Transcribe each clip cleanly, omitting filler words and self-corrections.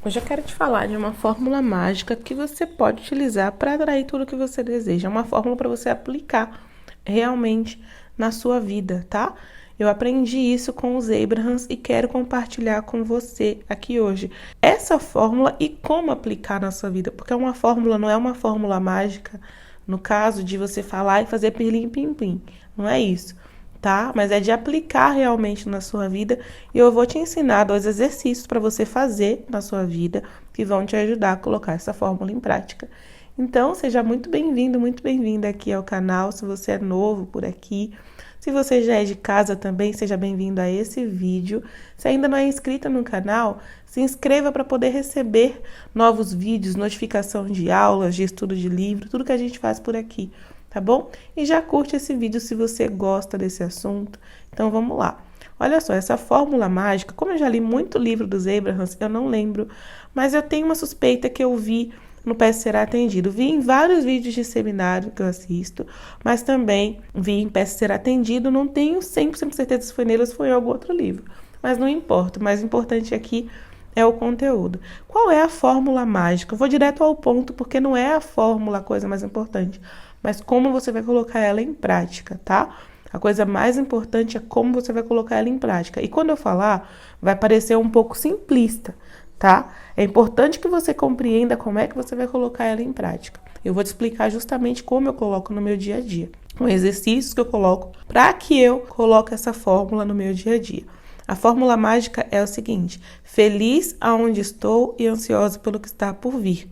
Hoje eu quero te falar de uma fórmula mágica que você pode utilizar para atrair tudo que você deseja. É uma fórmula para você aplicar realmente na sua vida, tá? Eu aprendi isso com os Abrahams e quero compartilhar com você aqui hoje essa fórmula e como aplicar na sua vida, porque uma fórmula não é uma fórmula mágica, no caso de você falar e fazer pirlim-pim-pim, não é isso. Tá? Mas é de aplicar realmente na sua vida e eu vou te ensinar 2 exercícios para você fazer na sua vida que vão te ajudar a colocar essa fórmula em prática. Então, seja muito bem-vindo, muito bem-vinda aqui ao canal, se você é novo por aqui. Se você já é de casa também, seja bem-vindo a esse vídeo. Se ainda não é inscrito no canal, se inscreva para poder receber novos vídeos, notificação de aulas, de estudo de livro, tudo que a gente faz por aqui. Tá bom? E já curte esse vídeo se você gosta desse assunto. Então, vamos lá. Olha só, essa fórmula mágica, como eu já li muito livro dos Abrahams, eu não lembro, mas eu tenho uma suspeita que eu vi no Peça Será Atendido. Vi em vários vídeos de seminário que eu assisto, mas também vi em Peça Será Atendido. Não tenho 100% certeza se foi nele ou se foi em algum outro livro, mas não importa. O mais importante aqui é o conteúdo. Qual é a fórmula mágica? Eu vou direto ao ponto, porque não é a fórmula a coisa mais importante, mas como você vai colocar ela em prática, tá? A coisa mais importante é como você vai colocar ela em prática. E quando eu falar, vai parecer um pouco simplista, tá? É importante que você compreenda como é que você vai colocar ela em prática. Eu vou te explicar justamente como eu coloco no meu dia a dia, com exercícios que eu coloco para que eu coloque essa fórmula no meu dia a dia. A fórmula mágica é o seguinte: feliz aonde estou e ansiosa pelo que está por vir.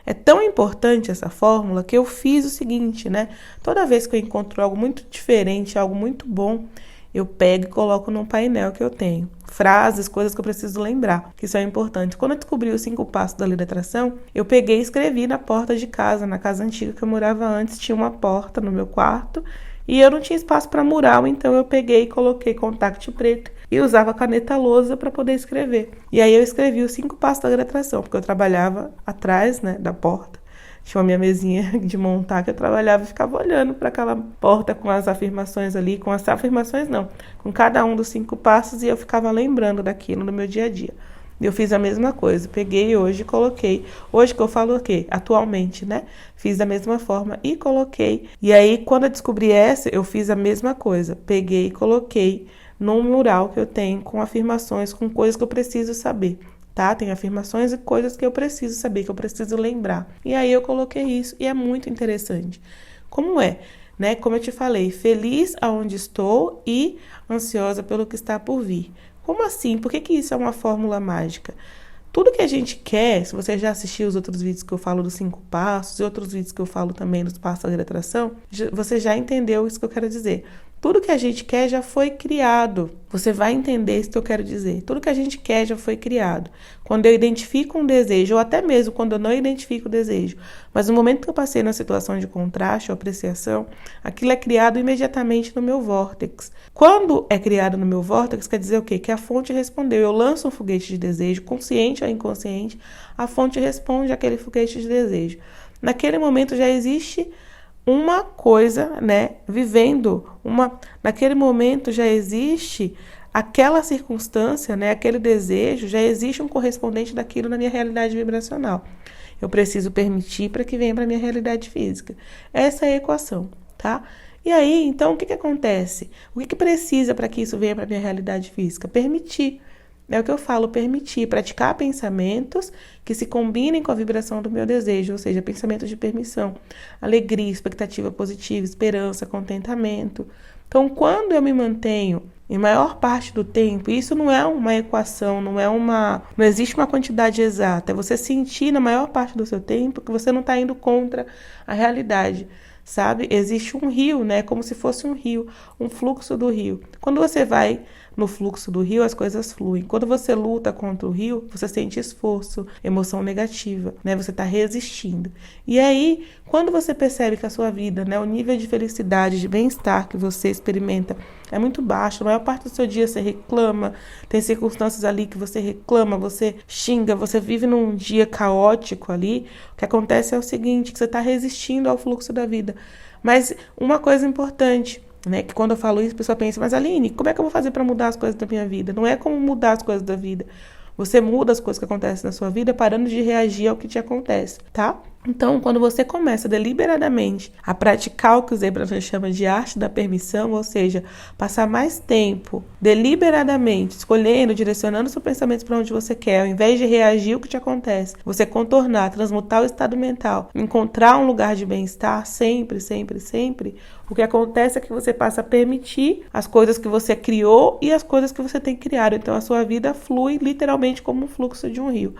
É tão importante essa fórmula que eu fiz o seguinte, né? Toda vez que eu encontro algo muito diferente, algo muito bom, eu pego e coloco num painel que eu tenho. Frases, coisas que eu preciso lembrar, que são importantes. Quando eu descobri os 5 passos da lei da atração, eu peguei e escrevi na porta de casa. Na casa antiga que eu morava antes, tinha uma porta no meu quarto e eu não tinha espaço para mural, então eu peguei e coloquei contact preto e usava caneta lousa para poder escrever. E aí eu escrevi os 5 passos da lei da atração, porque eu trabalhava atrás, né, da porta. Tinha a minha mesinha de montar que eu trabalhava e ficava olhando para aquela porta com as afirmações ali, com as afirmações não, com cada um dos 5 passos, e eu ficava lembrando daquilo no meu dia a dia. Eu fiz a mesma coisa, peguei hoje e coloquei. Hoje que eu falo o quê? Atualmente, né? Fiz da mesma forma e coloquei. E aí, quando eu descobri essa, eu fiz a mesma coisa. Peguei e coloquei num mural que eu tenho com afirmações, com coisas que eu preciso saber. Tá? Tem afirmações e coisas que eu preciso saber, que eu preciso lembrar. E aí eu coloquei isso e é muito interessante. Como é? Né? Como eu te falei, feliz aonde estou e ansiosa pelo que está por vir. Como assim? Por que isso é uma fórmula mágica? Tudo que a gente quer, se você já assistiu os outros vídeos que eu falo dos 5 passos e outros vídeos que eu falo também dos passos da lei da atração, você já entendeu isso que eu quero dizer. Tudo que a gente quer já foi criado. Você vai entender isso que eu quero dizer. Tudo que a gente quer já foi criado. Quando eu identifico um desejo, ou até mesmo quando eu não identifico o desejo, mas no momento que eu passei na situação de contraste ou apreciação, aquilo é criado imediatamente no meu vórtex. Quando é criado no meu vórtex, quer dizer o quê? Que a fonte respondeu. Eu lanço um foguete de desejo, consciente ou inconsciente, a fonte responde àquele foguete de desejo. Naquele momento já existe uma coisa, né, naquele momento já existe aquela circunstância, né, aquele desejo, já existe um correspondente daquilo na minha realidade vibracional. Eu preciso permitir para que venha para a minha realidade física. Essa é a equação, tá? E aí, então, o que acontece? O que precisa para que isso venha para a minha realidade física? Permitir. É o que eu falo, permitir, praticar pensamentos que se combinem com a vibração do meu desejo, ou seja, pensamentos de permissão, alegria, expectativa positiva, esperança, contentamento. Então, quando eu me mantenho em maior parte do tempo, isso não é uma equação, não existe uma quantidade exata, é você sentir na maior parte do seu tempo que você não está indo contra a realidade. Sabe? Existe um rio, né? Como se fosse um rio, um fluxo do rio. Quando você vai no fluxo do rio, as coisas fluem. Quando você luta contra o rio, você sente esforço, emoção negativa, né? Você está resistindo. E aí, quando você percebe que a sua vida, né, o nível de felicidade, de bem-estar que você experimenta é muito baixo, a maior parte do seu dia você reclama, tem circunstâncias ali que você reclama, você xinga, você vive num dia caótico ali, o que acontece é o seguinte, que você está resistindo ao fluxo da vida. Mas uma coisa importante, né, que quando eu falo isso, a pessoa pensa, mas Aline, como é que eu vou fazer para mudar as coisas da minha vida? Não é como mudar as coisas da vida. Você muda as coisas que acontecem na sua vida parando de reagir ao que te acontece, tá? Então, quando você começa deliberadamente a praticar o que o Abraham chama de arte da permissão, ou seja, passar mais tempo deliberadamente escolhendo, direcionando seus pensamentos para onde você quer, ao invés de reagir ao que te acontece, você contornar, transmutar o estado mental, encontrar um lugar de bem-estar sempre, sempre, sempre, o que acontece é que você passa a permitir as coisas que você criou e as coisas que você tem criado. Então, a sua vida flui literalmente como um fluxo de um rio.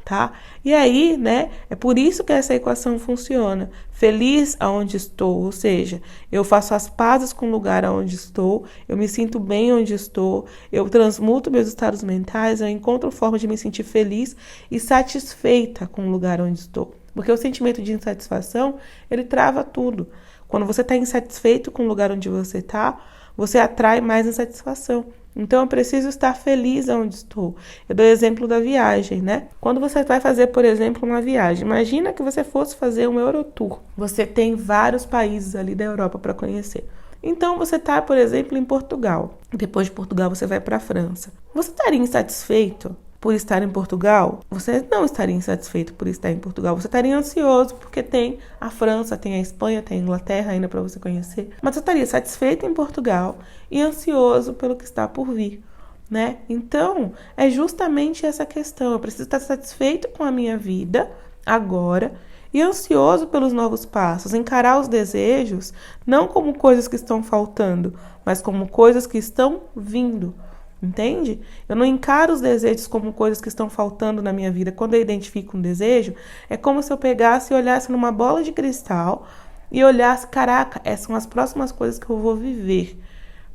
Tá? E aí, né, é por isso que essa equação funciona. Feliz aonde estou, ou seja, eu faço as pazes com o lugar aonde estou, eu me sinto bem onde estou, eu transmuto meus estados mentais, eu encontro forma de me sentir feliz e satisfeita com o lugar onde estou. Porque o sentimento de insatisfação, ele trava tudo. Quando você está insatisfeito com o lugar onde você está, você atrai mais insatisfação. Então, eu preciso estar feliz onde estou. Eu dou o exemplo da viagem, né? Quando você vai fazer, por exemplo, uma viagem, imagina que você fosse fazer um Eurotour. Você tem vários países ali da Europa para conhecer. Então, você está, por exemplo, em Portugal. Depois de Portugal, você vai para a França. Você estaria insatisfeito por estar em Portugal? Você não estaria insatisfeito por estar em Portugal. Você estaria ansioso porque tem a França, tem a Espanha, tem a Inglaterra ainda para você conhecer. Mas você estaria satisfeito em Portugal e ansioso pelo que está por vir, né? Então, é justamente essa questão. Eu preciso estar satisfeito com a minha vida agora e ansioso pelos novos passos. Encarar os desejos não como coisas que estão faltando, mas como coisas que estão vindo. Entende? Eu não encaro os desejos como coisas que estão faltando na minha vida. Quando eu identifico um desejo, é como se eu pegasse e olhasse numa bola de cristal e olhasse, caraca, essas são as próximas coisas que eu vou viver.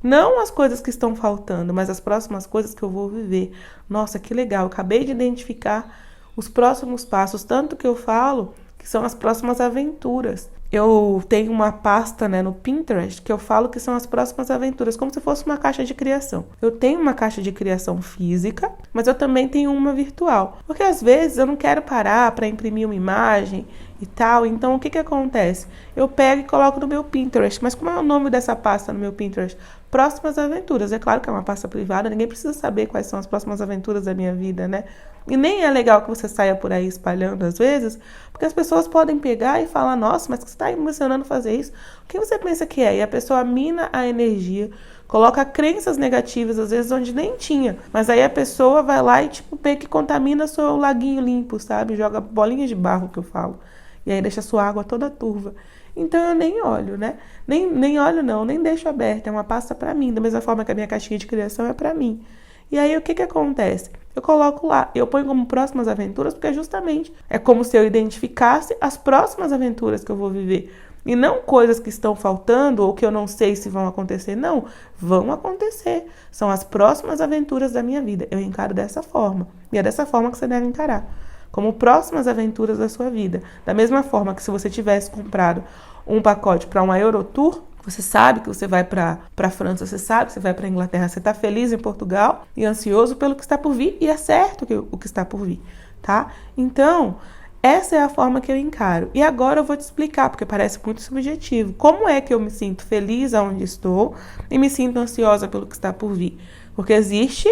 Não as coisas que estão faltando, mas as próximas coisas que eu vou viver. Nossa, que legal, eu acabei de identificar os próximos passos, tanto que eu falo que são as próximas aventuras. Eu tenho uma pasta, né, no Pinterest que eu falo que são as próximas aventuras, como se fosse uma caixa de criação. Eu tenho uma caixa de criação física, mas eu também tenho uma virtual. Porque às vezes eu não quero parar para imprimir uma imagem e tal, então o que acontece? Eu pego e coloco no meu Pinterest, mas como é o nome dessa pasta no meu Pinterest? Próximas aventuras. É claro que é uma pasta privada, ninguém precisa saber quais são as próximas aventuras da minha vida, né? E nem é legal que você saia por aí espalhando às vezes, porque as pessoas podem pegar e falar, nossa, mas que você está emocionando fazer isso? O que você pensa que é? E a pessoa mina a energia, coloca crenças negativas, às vezes onde nem tinha. Mas aí a pessoa vai lá e tipo, meio que contamina seu laguinho limpo, sabe? Joga bolinhas de barro, que eu falo. E aí deixa a sua água toda turva. Então eu nem olho, né? Nem olho não, nem deixo aberta. É uma pasta para mim, da mesma forma que a minha caixinha de criação é para mim. E aí o que acontece? Eu coloco lá, eu ponho como próximas aventuras, porque justamente é como se eu identificasse as próximas aventuras que eu vou viver. E não coisas que estão faltando ou que eu não sei se vão acontecer. Não, vão acontecer. São as próximas aventuras da minha vida. Eu encaro dessa forma. E é dessa forma que você deve encarar. Como próximas aventuras da sua vida. Da mesma forma que se você tivesse comprado um pacote para uma Eurotour, você sabe que você vai para a França, você sabe que você vai para a Inglaterra, você está feliz em Portugal e ansioso pelo que está por vir, e é certo o que está por vir, tá? Então, essa é a forma que eu encaro. E agora eu vou te explicar, porque parece muito subjetivo, como é que eu me sinto feliz aonde estou e me sinto ansiosa pelo que está por vir. Porque existe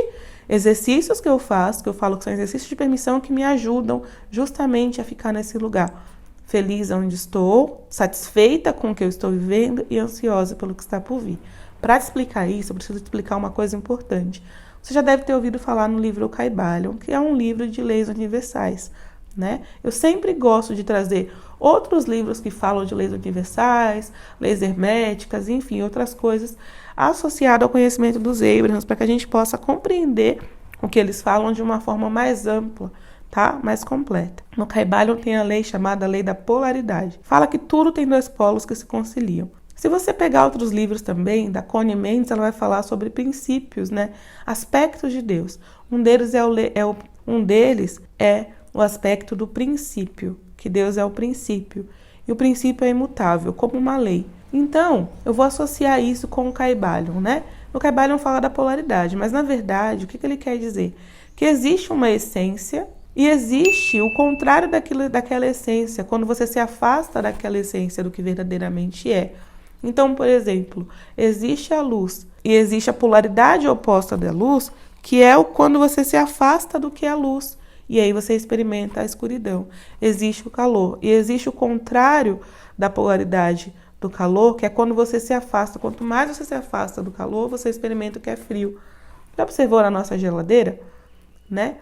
exercícios que eu faço, que eu falo que são exercícios de permissão que me ajudam justamente a ficar nesse lugar. Feliz onde estou, satisfeita com o que eu estou vivendo e ansiosa pelo que está por vir. Para te explicar isso, eu preciso te explicar uma coisa importante. Você já deve ter ouvido falar no livro O Kybalion, que é um livro de leis universais, né? Eu sempre gosto de trazer outros livros que falam de leis universais, leis herméticas, enfim, outras coisas associadas ao conhecimento dos Abrahams, para que a gente possa compreender o que eles falam de uma forma mais ampla, tá? Mais completa. No Kybalion tem a lei chamada Lei da Polaridade. Fala que tudo tem dois polos que se conciliam. Se você pegar outros livros também, da Connie Mendes, ela vai falar sobre princípios, né? Aspectos de Deus. Um deles é o aspecto do princípio, que Deus é o princípio. E o princípio é imutável, como uma lei. Então, eu vou associar isso com o Kybalion, né? No Kybalion fala da polaridade, mas na verdade, o que ele quer dizer? Que existe uma essência e existe o contrário daquela essência, quando você se afasta daquela essência do que verdadeiramente é. Então, por exemplo, existe a luz e existe a polaridade oposta da luz, que é quando você se afasta do que é a luz. E aí você experimenta a escuridão. Existe o calor. E existe o contrário da polaridade do calor, que é quando você se afasta. Quanto mais você se afasta do calor, você experimenta o que é frio. Já observou na nossa geladeira? Né?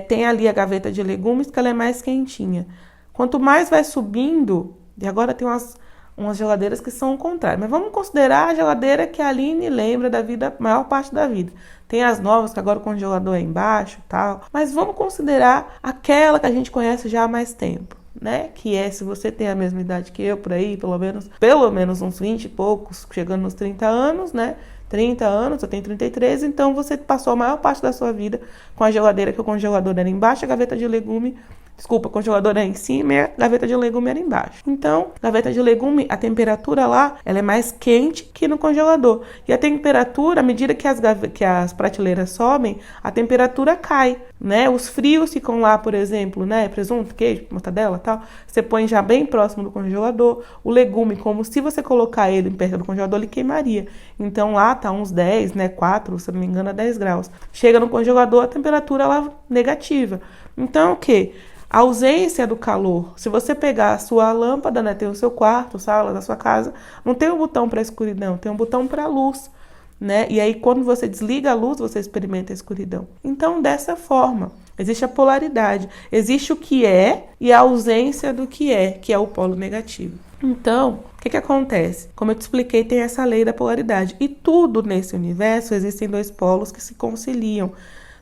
Tem ali a gaveta de legumes, que ela é mais quentinha. Quanto mais vai subindo, e agora tem umas geladeiras que são o contrário, mas vamos considerar a geladeira que a Aline lembra da vida, a maior parte da vida. Tem as novas, que agora o congelador é embaixo e tal, mas vamos considerar aquela que a gente conhece já há mais tempo, né? Que é, se você tem a mesma idade que eu, por aí, pelo menos uns 20 e poucos, chegando nos 30 anos, né? 30 anos, eu tenho 33, então você passou a maior parte da sua vida com a geladeira, que o congelador era embaixo, a gaveta de legume, desculpa, o congelador era em cima e a gaveta de legume era embaixo. Então, a gaveta de legume, a temperatura lá, ela é mais quente que no congelador. E a temperatura, à medida que as prateleiras sobem, a temperatura cai, né? Os frios ficam lá, por exemplo, né? Presunto, queijo, mortadela, tal. Você põe já bem próximo do congelador. O legume, como se você colocar ele perto do congelador, ele queimaria. Então, lá tá uns 10, né? 4, se não me engano, a 10 graus. Chega no congelador, a temperatura lá negativa. Então, o quê? A ausência do calor. Se você pegar a sua lâmpada, né, tem o seu quarto, sala da sua casa, não tem um botão para escuridão, tem um botão para luz, né? E aí quando você desliga a luz, você experimenta a escuridão. Então, dessa forma, existe a polaridade, existe o que é e a ausência do que é o polo negativo. Então, o que acontece? Como eu te expliquei, tem essa lei da polaridade. E tudo nesse universo existem dois polos que se conciliam.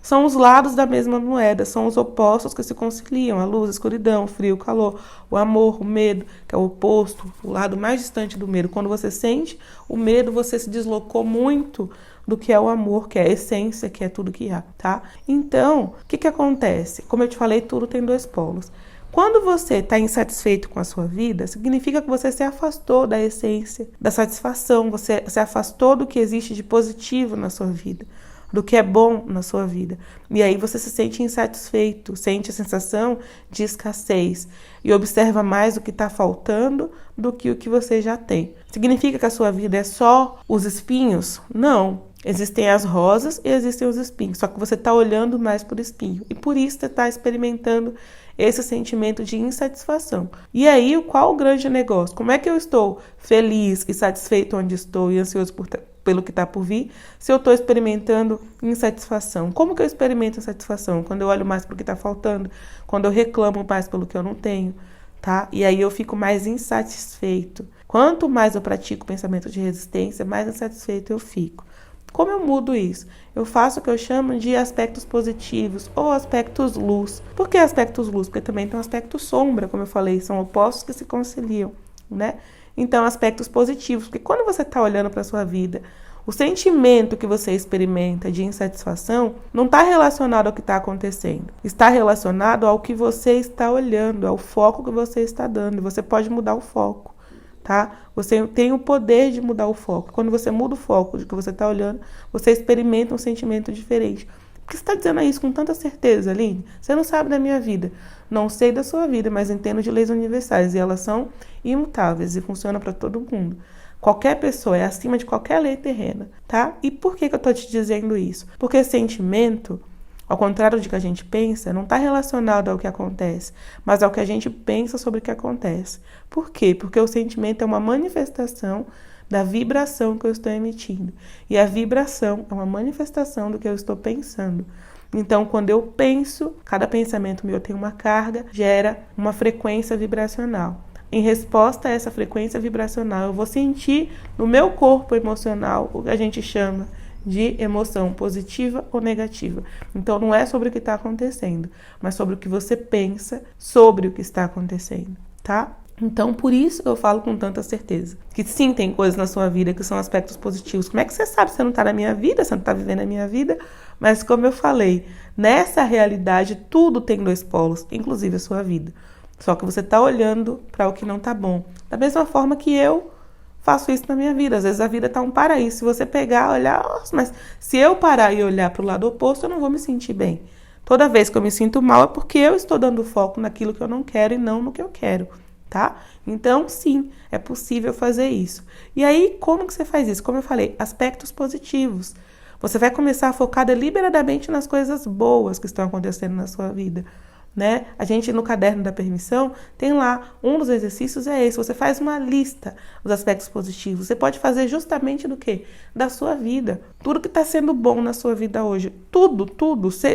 São os lados da mesma moeda, são os opostos que se conciliam, a luz, a escuridão, o frio, o calor, o amor, o medo, que é o oposto, o lado mais distante do medo. Quando você sente o medo, você se deslocou muito do que é o amor, que é a essência, que é tudo que há, tá? Então, o que acontece? Como eu te falei, tudo tem dois polos. Quando você está insatisfeito com a sua vida, significa que você se afastou da essência, da satisfação, você se afastou do que existe de positivo na sua vida, do que é bom na sua vida. E aí você se sente insatisfeito, sente a sensação de escassez e observa mais o que está faltando do que o que você já tem. Significa que a sua vida é só os espinhos? Não. Existem as rosas e existem os espinhos, só que você está olhando mais por espinho. E por isso você está experimentando esse sentimento de insatisfação. E aí, qual o grande negócio? Como é que eu estou feliz e satisfeito onde estou e ansioso pelo que está por vir, se eu estou experimentando insatisfação? Como que eu experimento insatisfação? Quando eu olho mais para o que está faltando, quando eu reclamo mais pelo que eu não tenho, tá? E aí eu fico mais insatisfeito. Quanto mais eu pratico pensamento de resistência, mais insatisfeito eu fico. Como eu mudo isso? Eu faço o que eu chamo de aspectos positivos ou aspectos luz. Por que aspectos luz? Porque também tem um aspecto sombra, como eu falei, são opostos que se conciliam, né? Então, aspectos positivos, porque quando você está olhando para a sua vida, o sentimento que você experimenta de insatisfação não está relacionado ao que está acontecendo. Está relacionado ao que você está olhando, ao foco que você está dando. E você pode mudar o foco, tá? Você tem o poder de mudar o foco. Quando você muda o foco de que você está olhando, você experimenta um sentimento diferente. Por que você está dizendo isso com tanta certeza, Aline? Você não sabe da minha vida. Não sei da sua vida, mas entendo de leis universais. E elas são imutáveis e funcionam para todo mundo. Qualquer pessoa é acima de qualquer lei terrena, tá? E por que eu estou te dizendo isso? Porque sentimento, ao contrário de que a gente pensa, não está relacionado ao que acontece, mas ao que a gente pensa sobre o que acontece. Por quê? Porque o sentimento é uma manifestação da vibração que eu estou emitindo. E a vibração é uma manifestação do que eu estou pensando. Então, quando eu penso, cada pensamento meu tem uma carga, gera uma frequência vibracional. Em resposta a essa frequência vibracional, eu vou sentir no meu corpo emocional o que a gente chama de emoção positiva ou negativa. Então, não é sobre o que está acontecendo, mas sobre o que você pensa sobre o que está acontecendo, tá? Então, por isso eu falo com tanta certeza que sim, tem coisas na sua vida que são aspectos positivos. Como é que você sabe se você não está na minha vida, você não está vivendo a minha vida? Mas como eu falei, nessa realidade tudo tem dois polos, inclusive a sua vida. Só que você está olhando para o que não está bom. Da mesma forma que eu faço isso na minha vida. Às vezes a vida está um paraíso. Se você pegar, olhar, mas se eu parar e olhar para o lado oposto, eu não vou me sentir bem. Toda vez que eu me sinto mal é porque eu estou dando foco naquilo que eu não quero e não no que eu quero. Tá? Então, sim, é possível fazer isso. E aí, como que você faz isso? Como eu falei, aspectos positivos. Você vai começar a focar deliberadamente nas coisas boas que estão acontecendo na sua vida, né? A gente, no caderno da permissão, tem lá, um dos exercícios é esse, você faz uma lista dos aspectos positivos. Você pode fazer justamente do quê? Da sua vida. Tudo que está sendo bom na sua vida hoje. Tudo.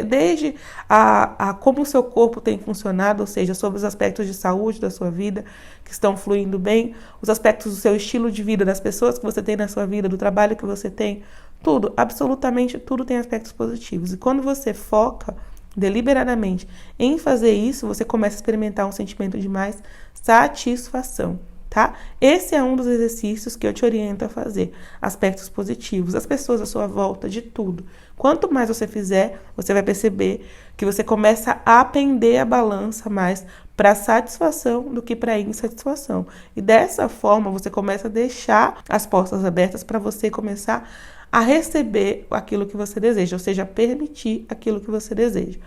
Desde a como o seu corpo tem funcionado, ou seja, sobre os aspectos de saúde da sua vida, que estão fluindo bem, os aspectos do seu estilo de vida, das pessoas que você tem na sua vida, do trabalho que você tem, tudo, absolutamente tudo tem aspectos positivos. E quando você foca deliberadamente em fazer isso, você começa a experimentar um sentimento de mais satisfação, tá? Esse é um dos exercícios que eu te oriento a fazer. Aspectos positivos, as pessoas à sua volta, de tudo. Quanto mais você fizer, você vai perceber que você começa a pender a balança mais para satisfação do que para insatisfação. E dessa forma, você começa a deixar as portas abertas para você começar a receber aquilo que você deseja, ou seja, permitir aquilo que você deseja.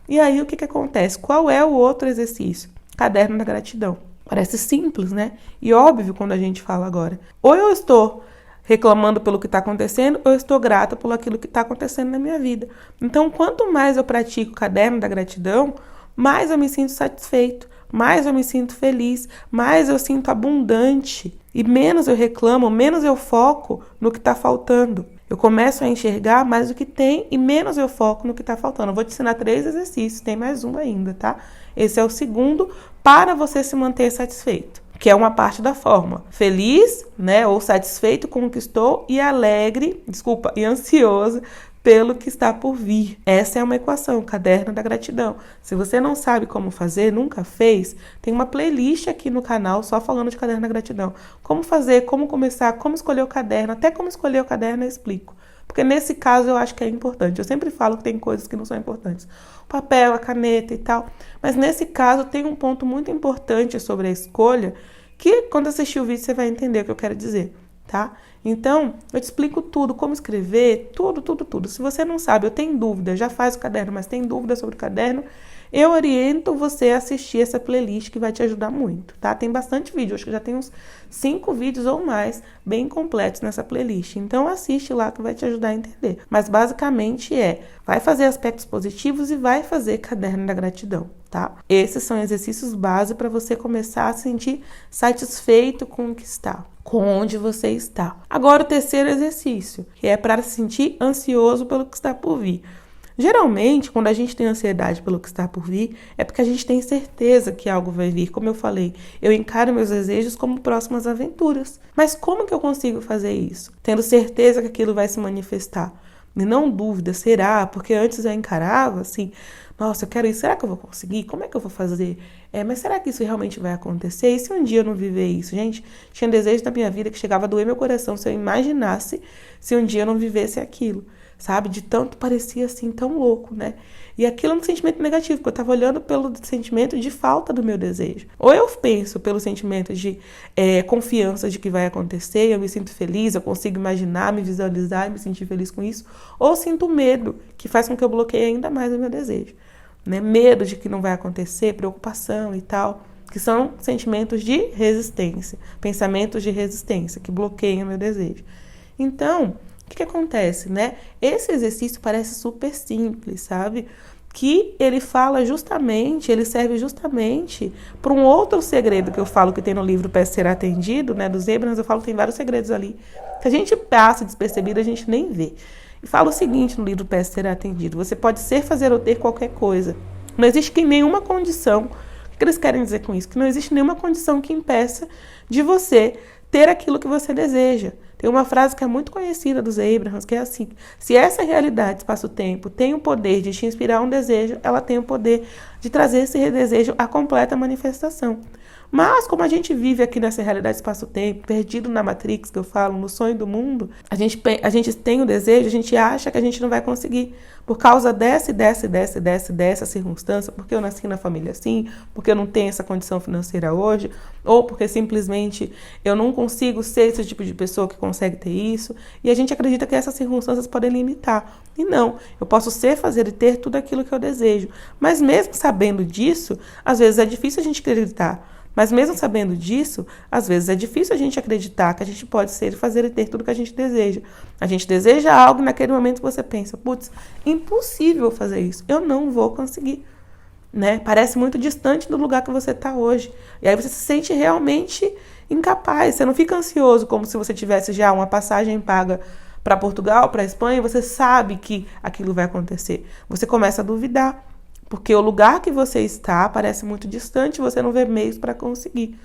E aí, o que acontece? Qual é o outro exercício? Caderno da gratidão. Parece simples, né? E óbvio quando a gente fala agora. Ou eu estou reclamando pelo que está acontecendo, ou eu estou grata por aquilo que está acontecendo na minha vida. Então, quanto mais eu pratico o caderno da gratidão, mais eu me sinto satisfeito, mais eu me sinto feliz, mais eu sinto abundante. E menos eu reclamo, menos eu foco no que está faltando. Eu começo a enxergar mais o que tem e menos eu foco no que está faltando. Eu vou te ensinar 3 exercícios, tem mais um ainda, tá? Esse é o segundo para você se manter satisfeito, que é uma parte da fórmula. Feliz, né, ou satisfeito com o que estou e e ansioso pelo que está por vir. Essa é uma equação, caderno da gratidão. Se você não sabe como fazer, nunca fez, tem uma playlist aqui no canal só falando de caderno da gratidão. Como fazer, como começar, como escolher o caderno, até como escolher o caderno eu explico. Porque nesse caso eu acho que é importante. Eu sempre falo que tem coisas que não são importantes. O papel, a caneta e tal. Mas nesse caso tem um ponto muito importante sobre a escolha que quando assistir o vídeo você vai entender o que eu quero dizer, tá? Então, eu te explico tudo, como escrever, tudo. Se você não sabe, eu tenho dúvida, já faz o caderno, mas tem dúvida sobre o caderno, eu oriento você a assistir essa playlist que vai te ajudar muito, tá? Tem bastante vídeo, acho que já tem uns 5 vídeos ou mais bem completos nessa playlist. Então, assiste lá que vai te ajudar a entender. Mas, basicamente, vai fazer aspectos positivos e vai fazer caderno da gratidão, tá? Esses são exercícios base para você começar a sentir satisfeito com o que está, com onde você está. Agora, o terceiro exercício, que é para se sentir ansioso pelo que está por vir. Geralmente, quando a gente tem ansiedade pelo que está por vir, é porque a gente tem certeza que algo vai vir. Como eu falei, eu encaro meus desejos como próximas aventuras. Mas como que eu consigo fazer isso? Tendo certeza que aquilo vai se manifestar. E não dúvida, será? Porque antes eu encarava assim, nossa, eu quero isso, será que eu vou conseguir? Como é que eu vou fazer? Mas será que isso realmente vai acontecer? E se um dia eu não viver isso? Gente, tinha um desejo da minha vida que chegava a doer meu coração se eu imaginasse se um dia eu não vivesse aquilo. Sabe? De tanto parecia assim, tão louco, né? E aquilo é um sentimento negativo, porque eu estava olhando pelo sentimento de falta do meu desejo. Ou eu penso pelo sentimento de confiança de que vai acontecer, eu me sinto feliz, eu consigo imaginar, me visualizar e me sentir feliz com isso. Ou sinto medo, que faz com que eu bloqueie ainda mais o meu desejo. Né? Medo de que não vai acontecer, preocupação e tal, que são sentimentos de resistência, pensamentos de resistência, que bloqueiam o meu desejo. Então, o que acontece, né? Esse exercício parece super simples, sabe? Que ele serve justamente para um outro segredo que eu falo que tem no livro Peça Ser Atendido, né? Dos Abrahams, eu falo que tem vários segredos ali. Que a gente passa despercebido, a gente nem vê. E fala o seguinte no livro Peça Ser Atendido: você pode ser, fazer ou ter qualquer coisa. Não existe nenhuma condição. O que eles querem dizer com isso? Que não existe nenhuma condição que impeça de você ter aquilo que você deseja. Tem uma frase que é muito conhecida dos Abrahams, que é assim: se essa realidade, espaço-tempo, tem o poder de te inspirar um desejo, ela tem o poder de trazer esse desejo à completa manifestação. Mas, como a gente vive aqui nessa realidade espaço-tempo, perdido na Matrix, que eu falo, no sonho do mundo, a gente tem o desejo, a gente acha que a gente não vai conseguir. Por causa dessa circunstância, porque eu nasci na família assim, porque eu não tenho essa condição financeira hoje, ou porque simplesmente eu não consigo ser esse tipo de pessoa que consegue ter isso, e a gente acredita que essas circunstâncias podem limitar. E não, eu posso ser, fazer e ter tudo aquilo que eu desejo. Mas mesmo sabendo disso, às vezes é difícil a gente acreditar. Mas mesmo sabendo disso, às vezes é difícil a gente acreditar que a gente pode ser, fazer e ter tudo que a gente deseja. A gente deseja algo e naquele momento você pensa, putz, impossível fazer isso, eu não vou conseguir. Né? Parece muito distante do lugar que você está hoje. E aí você se sente realmente incapaz. Você não fica ansioso como se você tivesse já uma passagem paga para Portugal, para Espanha, e você sabe que aquilo vai acontecer. Você começa a duvidar, porque o lugar que você está parece muito distante e você não vê meios para conseguir.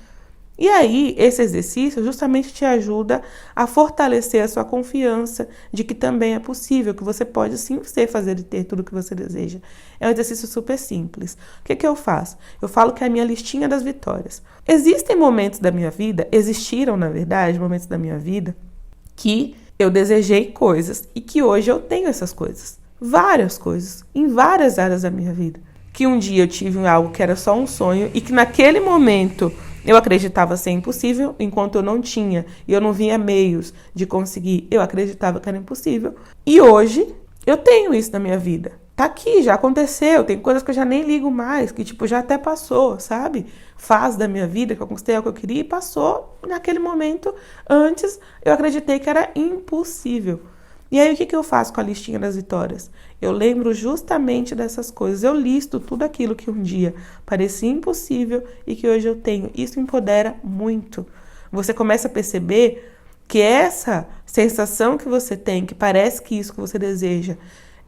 E aí, esse exercício justamente te ajuda a fortalecer a sua confiança de que também é possível, que você pode sim ser, fazer e ter tudo o que você deseja. É um exercício super simples. O que eu faço? Eu falo que é a minha listinha das vitórias. Existem momentos da minha vida, existiram, na verdade, momentos da minha vida, que eu desejei coisas e que hoje eu tenho essas coisas. Várias coisas, em várias áreas da minha vida. Que um dia eu tive algo que era só um sonho e que naquele momento eu acreditava ser impossível, enquanto eu não tinha e eu não via meios de conseguir, eu acreditava que era impossível. E hoje eu tenho isso na minha vida. Tá aqui, já aconteceu, tem coisas que eu já nem ligo mais, que tipo, já até passou, sabe? Fase da minha vida que eu conquistei algo que eu queria e passou naquele momento. Antes eu acreditei que era impossível. E aí o que eu faço com a listinha das vitórias? Eu lembro justamente dessas coisas. Eu listo tudo aquilo que um dia parecia impossível e que hoje eu tenho. Isso empodera muito. Você começa a perceber que essa sensação que você tem, que parece que isso que você deseja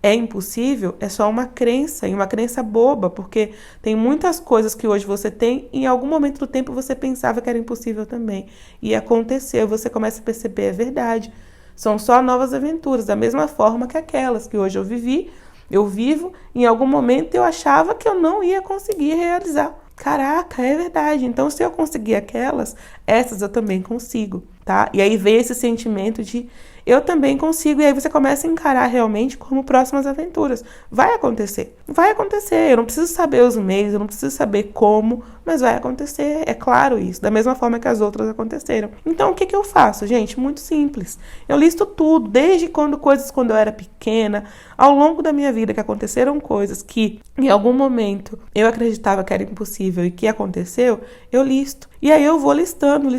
é impossível, é só uma crença, e uma crença boba, porque tem muitas coisas que hoje você tem e em algum momento do tempo você pensava que era impossível também. E aconteceu, você começa a perceber, é verdade. São só novas aventuras, da mesma forma que aquelas que hoje eu vivo, em algum momento eu achava que eu não ia conseguir realizar. Caraca, é verdade. Então, se eu conseguir aquelas, essas eu também consigo, tá? E aí vem esse sentimento de eu também consigo, e aí você começa a encarar realmente como próximas aventuras. Vai acontecer, eu não preciso saber os meios, eu não preciso saber como, mas vai acontecer, é claro isso, da mesma forma que as outras aconteceram. Então, o que eu faço, gente? Muito simples. Eu listo tudo, desde quando eu era pequena, ao longo da minha vida, que aconteceram coisas que, em algum momento, eu acreditava que era impossível e que aconteceu, eu listo. E aí eu vou listando,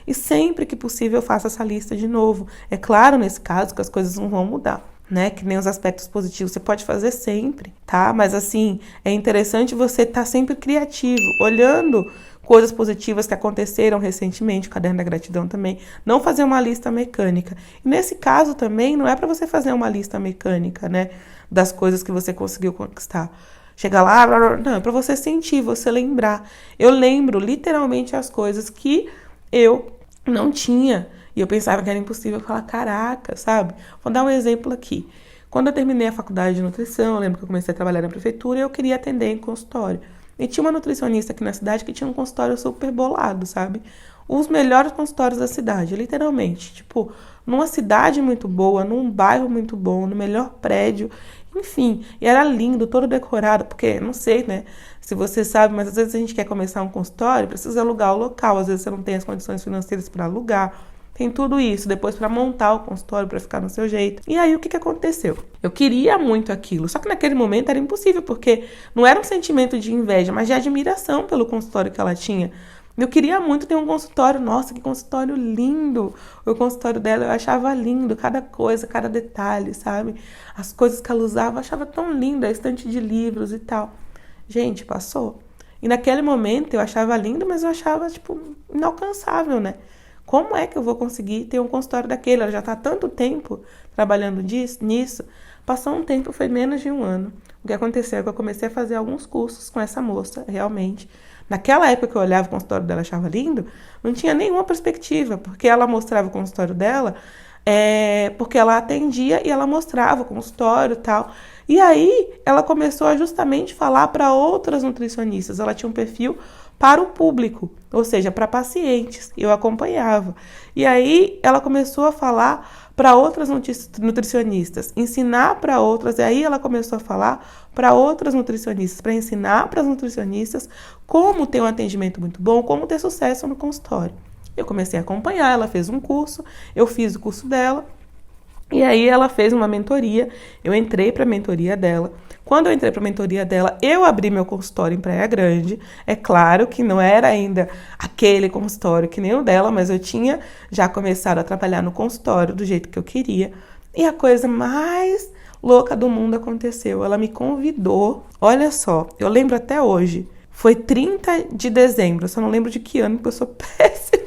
e sempre que possível eu faço essa lista de novo. É claro, nesse caso, que as coisas não vão mudar, né? Que nem os aspectos positivos você pode fazer sempre, tá? Mas assim, é interessante você estar sempre criativo, olhando coisas positivas que aconteceram recentemente, o caderno da gratidão também, não fazer uma lista mecânica. E nesse caso também, não é para você fazer uma lista mecânica, né? Das coisas que você conseguiu conquistar. Chega lá, não, é para você sentir, você lembrar. Eu lembro literalmente as coisas que eu não tinha e eu pensava que era impossível. Falar, caraca, sabe? Vou dar um exemplo aqui. Quando eu terminei a faculdade de nutrição, eu lembro que eu comecei a trabalhar na prefeitura e eu queria atender em consultório. E tinha uma nutricionista aqui na cidade que tinha um consultório super bolado, sabe? Os melhores consultórios da cidade, literalmente. Tipo, numa cidade muito boa, num bairro muito bom, no melhor prédio. Enfim, e era lindo, todo decorado, porque, não sei, né, se você sabe, mas às vezes a gente quer começar um consultório, precisa alugar o local, às vezes você não tem as condições financeiras para alugar, tem tudo isso, depois para montar o consultório, para ficar no seu jeito. E aí, o que aconteceu? Eu queria muito aquilo, só que naquele momento era impossível, porque não era um sentimento de inveja, mas de admiração pelo consultório que ela tinha. Eu queria muito ter um consultório. Nossa, que consultório lindo! O consultório dela eu achava lindo, cada coisa, cada detalhe, sabe? As coisas que ela usava eu achava tão linda, a estante de livros e tal. Gente, passou. E naquele momento eu achava lindo, mas eu achava, tipo, inalcançável, né? Como é que eu vou conseguir ter um consultório daquele? Ela já está há tanto tempo trabalhando nisso. Passou um tempo, foi menos de um ano. O que aconteceu é que eu comecei a fazer alguns cursos com essa moça, realmente. Naquela época que eu olhava o consultório dela e achava lindo, não tinha nenhuma perspectiva, porque ela mostrava o consultório dela, porque ela atendia e ela mostrava o consultório e tal. E aí ela começou a justamente falar para outras nutricionistas. Ela tinha um perfil para o público, ou seja, para pacientes. Eu acompanhava. E aí ela começou a falar para outras nutricionistas, ensinar para outras, e aí ela começou a falar para outras nutricionistas, para ensinar para as nutricionistas como ter um atendimento muito bom, como ter sucesso no consultório. Eu comecei a acompanhar, ela fez um curso, eu fiz o curso dela, E aí ela fez uma mentoria, eu entrei para a mentoria dela. Quando eu entrei para a mentoria dela, eu abri meu consultório em Praia Grande. É claro que não era ainda aquele consultório que nem o dela, mas eu tinha já começado a trabalhar no consultório do jeito que eu queria. E a coisa mais louca do mundo aconteceu. Ela me convidou, olha só, eu lembro até hoje, foi 30 de dezembro, eu só não lembro de que ano, porque eu sou péssima.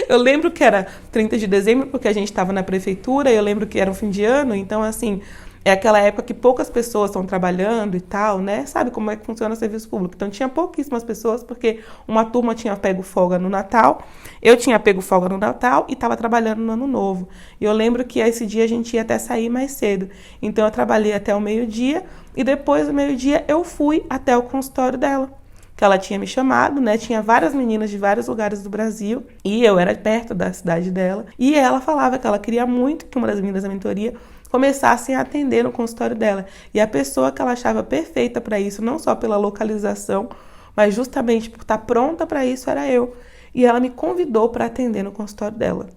Eu lembro que era 30 de dezembro, porque a gente estava na prefeitura, eu lembro que era um fim de ano, então, assim, é aquela época que poucas pessoas estão trabalhando e tal, né? Sabe como é que funciona o serviço público? Então, tinha pouquíssimas pessoas, porque uma turma tinha pego folga no Natal, eu tinha pego folga no Natal e estava trabalhando no Ano Novo. E eu lembro que esse dia a gente ia até sair mais cedo. Então, eu trabalhei até o meio-dia e depois do meio-dia eu fui até o consultório dela, que ela tinha me chamado, né? Tinha várias meninas de vários lugares do Brasil e eu era perto da cidade dela. E ela falava que ela queria muito que uma das meninas da mentoria começassem a atender no consultório dela. E a pessoa que ela achava perfeita para isso, não só pela localização, mas justamente por estar pronta para isso, era eu. E ela me convidou para atender no consultório dela.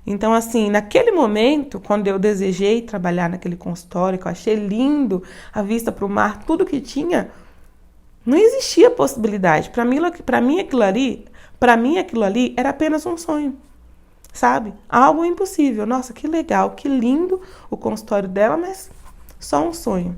Então, assim, naquele momento, quando eu desejei trabalhar naquele consultório, que eu achei lindo, a vista para o mar, tudo que tinha, não existia possibilidade. Para mim aquilo ali era apenas um sonho, sabe? Algo impossível. Nossa, que legal, que lindo o consultório dela, mas só um sonho.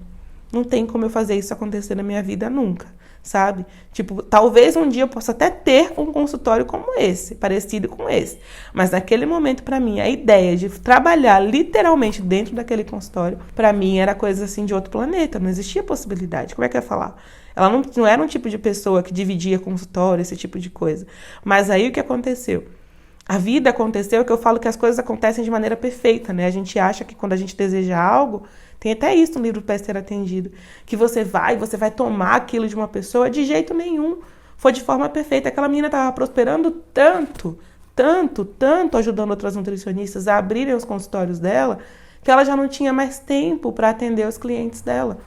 Não tem como eu fazer isso acontecer na minha vida nunca, sabe? Tipo, talvez um dia eu possa até ter um consultório como esse, parecido com esse. Mas naquele momento, para mim, a ideia de trabalhar literalmente dentro daquele consultório, para mim era coisa assim de outro planeta. Não existia possibilidade. Como é que eu ia falar? Ela não era um tipo de pessoa que dividia consultório, esse tipo de coisa. Mas aí o que aconteceu? A vida aconteceu, que eu falo que as coisas acontecem de maneira perfeita, né? A gente acha que quando a gente deseja algo, tem até isso no livro Para Ser Atendido, que você vai tomar aquilo de uma pessoa, de jeito nenhum. Foi de forma perfeita. Aquela menina estava prosperando tanto, ajudando outras nutricionistas a abrirem os consultórios dela, que ela já não tinha mais tempo para atender os clientes dela.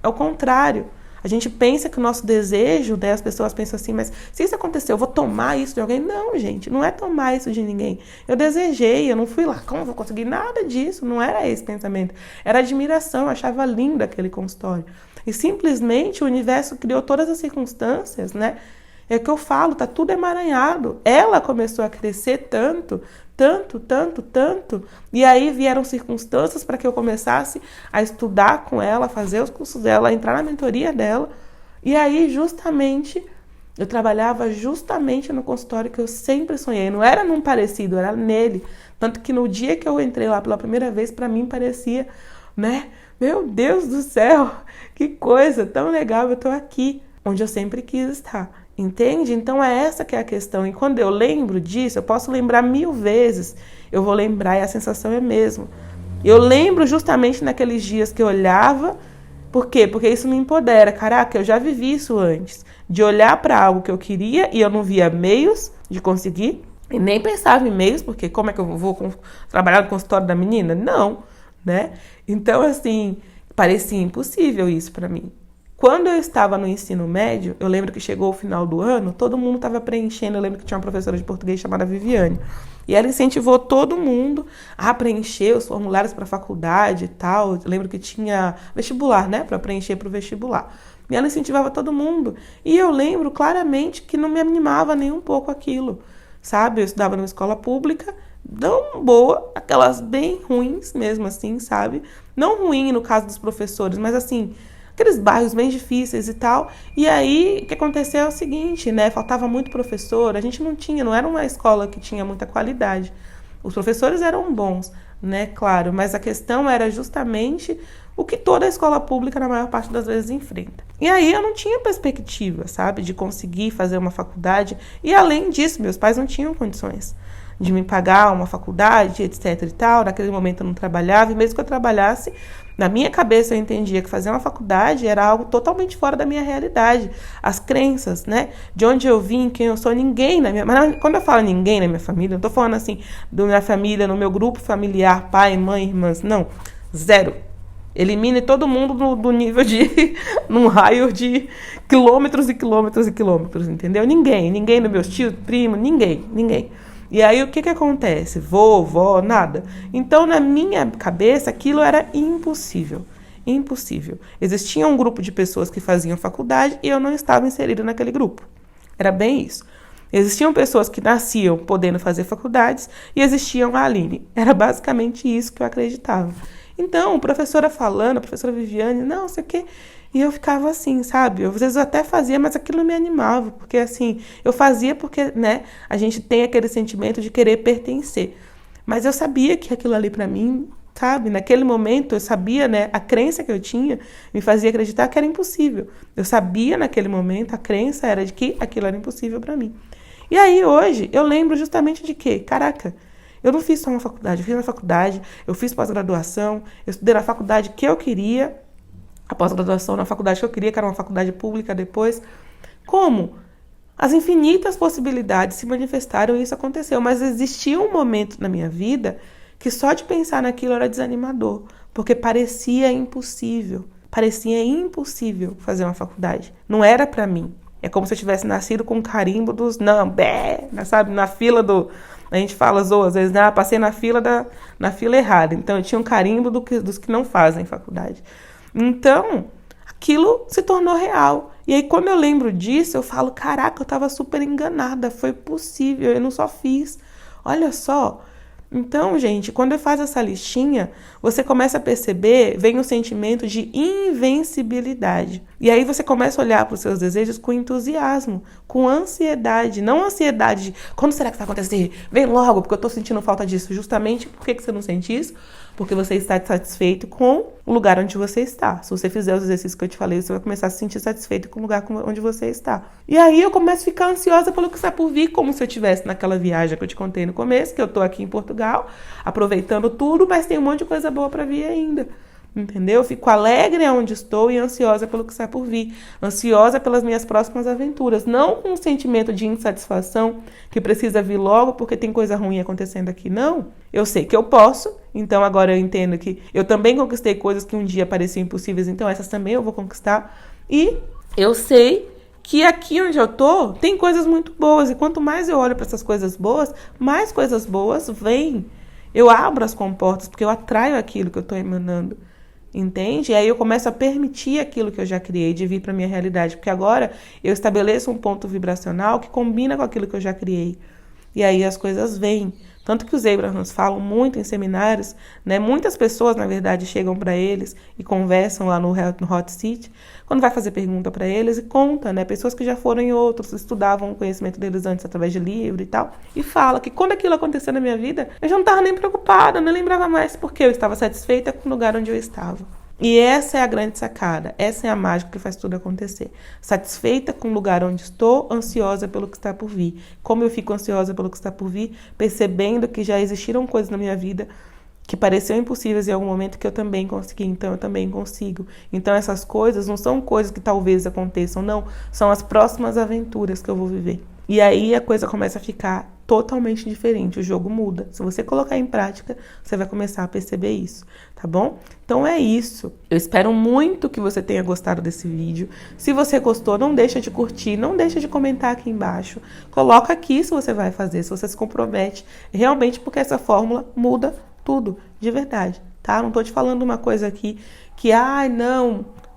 É o contrário. A gente pensa que o nosso desejo, né, as pessoas pensam assim, mas se isso acontecer, eu vou tomar isso de alguém? Não, gente, não é tomar isso de ninguém. Eu desejei, eu não fui lá, como eu vou conseguir? Nada disso, não era esse pensamento. Era admiração, eu achava lindo aquele consultório. E simplesmente o universo criou todas as circunstâncias, né? É o que eu falo, tá tudo emaranhado. Ela começou a crescer tanto, e aí vieram circunstâncias para que eu começasse a estudar com ela, fazer os cursos dela, entrar na mentoria dela. E aí, justamente, eu trabalhava justamente no consultório que eu sempre sonhei. Não era num parecido, era nele. Tanto que no dia que eu entrei lá pela primeira vez, para mim parecia, né? Meu Deus do céu, que coisa tão legal, eu tô aqui, onde eu sempre quis estar. Entende? Então é essa que é a questão. E quando eu lembro disso, eu posso lembrar 1000 vezes. Eu vou lembrar e a sensação é a mesma. Eu lembro justamente naqueles dias que eu olhava. Por quê? Porque isso me empodera. Caraca, eu já vivi isso antes. De olhar para algo que eu queria e eu não via meios de conseguir. E nem pensava em meios, porque como é que eu vou trabalhar no consultório da menina? Não, né? Então, assim, parecia impossível isso para mim. Quando eu estava no ensino médio, eu lembro que chegou o final do ano, todo mundo estava preenchendo, eu lembro que tinha uma professora de português chamada Viviane, e ela incentivou todo mundo a preencher os formulários para a faculdade e tal. Eu lembro que tinha vestibular, né, para preencher para o vestibular. E ela incentivava todo mundo. E eu lembro claramente que não me animava nem um pouco aquilo, sabe? Eu estudava numa escola pública, não boa, aquelas bem ruins mesmo assim, sabe? Não ruim no caso dos professores, mas assim, aqueles bairros bem difíceis e tal. E aí, o que aconteceu é o seguinte, né? Faltava muito professor, a gente não era uma escola que tinha muita qualidade. Os professores eram bons, né? Claro, mas a questão era justamente o que toda escola pública, na maior parte das vezes, enfrenta. E aí eu não tinha perspectiva, sabe, de conseguir fazer uma faculdade. E além disso, meus pais não tinham condições de me pagar uma faculdade, etc e tal. Naquele momento eu não trabalhava, e mesmo que eu trabalhasse, na minha cabeça eu entendia que fazer uma faculdade era algo totalmente fora da minha realidade. As crenças, né? De onde eu vim, quem eu sou, ninguém na minha... Mas quando eu falo ninguém na minha família, não tô falando assim, da minha família, no meu grupo familiar, pai, mãe, irmãs, não. Zero. Elimine todo mundo do nível de... num raio de quilômetros e quilômetros e quilômetros, entendeu? Ninguém nos meus tios, primos, ninguém. E aí o que acontece? Vó, nada. Então na minha cabeça aquilo era impossível. Impossível. Existia um grupo de pessoas que faziam faculdade e eu não estava inserida naquele grupo. Era bem isso. Existiam pessoas que nasciam podendo fazer faculdades e existiam a Aline. Era basicamente isso que eu acreditava. Então, a professora falando, a professora Viviane, não sei o quê. E eu ficava assim, sabe? Às vezes eu até fazia, mas aquilo não me animava. Porque assim, eu fazia porque, né, a gente tem aquele sentimento de querer pertencer. Mas eu sabia que aquilo ali pra mim, sabe? Naquele momento eu sabia, né? A crença que eu tinha me fazia acreditar que era impossível. Eu sabia naquele momento, a crença era de que aquilo era impossível pra mim. E aí hoje eu lembro justamente de que, caraca, eu não fiz só uma faculdade, eu fiz uma faculdade, eu fiz pós-graduação, eu estudei na faculdade que eu queria, a pós-graduação na faculdade que eu queria, que era uma faculdade pública depois. Como? As infinitas possibilidades se manifestaram e isso aconteceu. Mas existia um momento na minha vida que só de pensar naquilo era desanimador, porque parecia impossível. Parecia impossível fazer uma faculdade. Não era pra mim. É como se eu tivesse nascido com um carimbo dos não, sabe? Na fila do... A gente fala, zoa, às vezes, passei na fila errada. Então, eu tinha um carimbo dos que não fazem faculdade. Então, aquilo se tornou real. E aí, quando eu lembro disso, eu falo, caraca, eu estava super enganada. Foi possível, eu não só fiz. Olha só. Então, gente, quando eu faço essa listinha, você começa a perceber, vem o sentimento de invencibilidade. E aí você começa a olhar para os seus desejos com entusiasmo, com ansiedade. Não ansiedade de, quando será que vai acontecer? Vem logo, porque eu estou sentindo falta disso. Justamente, por que você não sente isso? Porque você está satisfeito com o lugar onde você está. Se você fizer os exercícios que eu te falei, você vai começar a se sentir satisfeito com o lugar onde você está. E aí eu começo a ficar ansiosa pelo que está por vir, como se eu estivesse naquela viagem que eu te contei no começo, que eu estou aqui em Portugal, aproveitando tudo, mas tem um monte de coisa boa para vir ainda. Entendeu? Fico alegre onde estou e ansiosa pelo que está por vir. Ansiosa pelas minhas próximas aventuras. Não com um sentimento de insatisfação que precisa vir logo porque tem coisa ruim acontecendo aqui. Não. Eu sei que eu posso, então agora eu entendo que eu também conquistei coisas que um dia pareciam impossíveis, então essas também eu vou conquistar. E eu sei que aqui onde eu tô tem coisas muito boas. E quanto mais eu olho para essas coisas boas, mais coisas boas vêm. Eu abro as comportas porque eu atraio aquilo que eu estou emanando. Entende? E aí eu começo a permitir aquilo que eu já criei de vir para minha realidade, porque agora eu estabeleço um ponto vibracional que combina com aquilo que eu já criei. E aí as coisas vêm. Tanto que os Abrahams falam muito em seminários, né? Muitas pessoas, na verdade, chegam para eles e conversam lá no Hot Seat, quando vai fazer pergunta para eles e conta, né? Pessoas que já foram em outros, estudavam o conhecimento deles antes através de livro e tal, e fala que quando aquilo aconteceu na minha vida, eu já não estava nem preocupada, nem lembrava mais porque eu estava satisfeita com o lugar onde eu estava. E essa é a grande sacada, essa é a mágica que faz tudo acontecer. Satisfeita com o lugar onde estou, ansiosa pelo que está por vir. Como eu fico ansiosa pelo que está por vir, percebendo que já existiram coisas na minha vida que pareciam impossíveis em algum momento que eu também consegui, então eu também consigo. Então essas coisas não são coisas que talvez aconteçam, não. São as próximas aventuras que eu vou viver. E aí a coisa começa a ficar totalmente diferente, o jogo muda. Se você colocar em prática, você vai começar a perceber isso, tá bom? Então é isso. Eu espero muito que você tenha gostado desse vídeo. Se você gostou, não deixa de curtir, não deixa de comentar aqui embaixo. Coloca aqui se você vai fazer, se você se compromete, realmente, porque essa fórmula muda tudo, de verdade, tá? Não tô te falando uma coisa aqui que,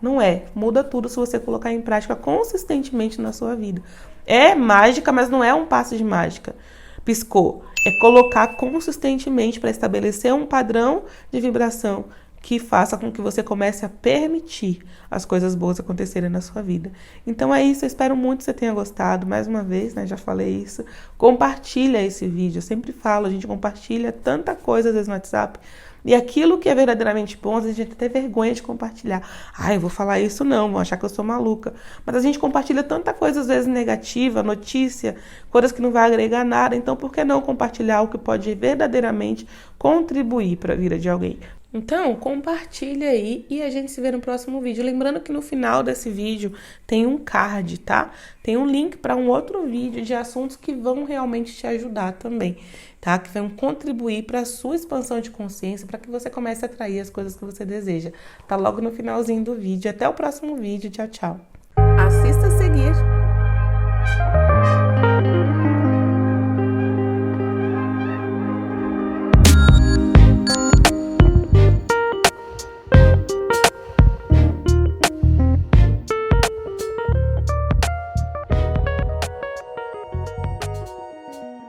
não é. Muda tudo se você colocar em prática consistentemente na sua vida. É mágica, mas não é um passe de mágica. Piscou. É colocar consistentemente para estabelecer um padrão de vibração que faça com que você comece a permitir as coisas boas acontecerem na sua vida. Então é isso, eu espero muito que você tenha gostado. Mais uma vez, né, já falei isso. Compartilha esse vídeo, eu sempre falo, a gente compartilha tanta coisa às vezes no WhatsApp. E aquilo que é verdadeiramente bom, a gente tem vergonha de compartilhar. Eu vou falar isso não, vão achar que eu sou maluca. Mas a gente compartilha tanta coisa, às vezes, negativa, notícia, coisas que não vai agregar nada. Então, por que não compartilhar o que pode verdadeiramente contribuir para a vida de alguém? Então, compartilha aí e a gente se vê no próximo vídeo. Lembrando que no final desse vídeo tem um card, tá? Tem um link para um outro vídeo de assuntos que vão realmente te ajudar também, tá? Que vão contribuir para a sua expansão de consciência, para que você comece a atrair as coisas que você deseja. Tá logo no finalzinho do vídeo. Até o próximo vídeo. Tchau, tchau. Assista a seguir.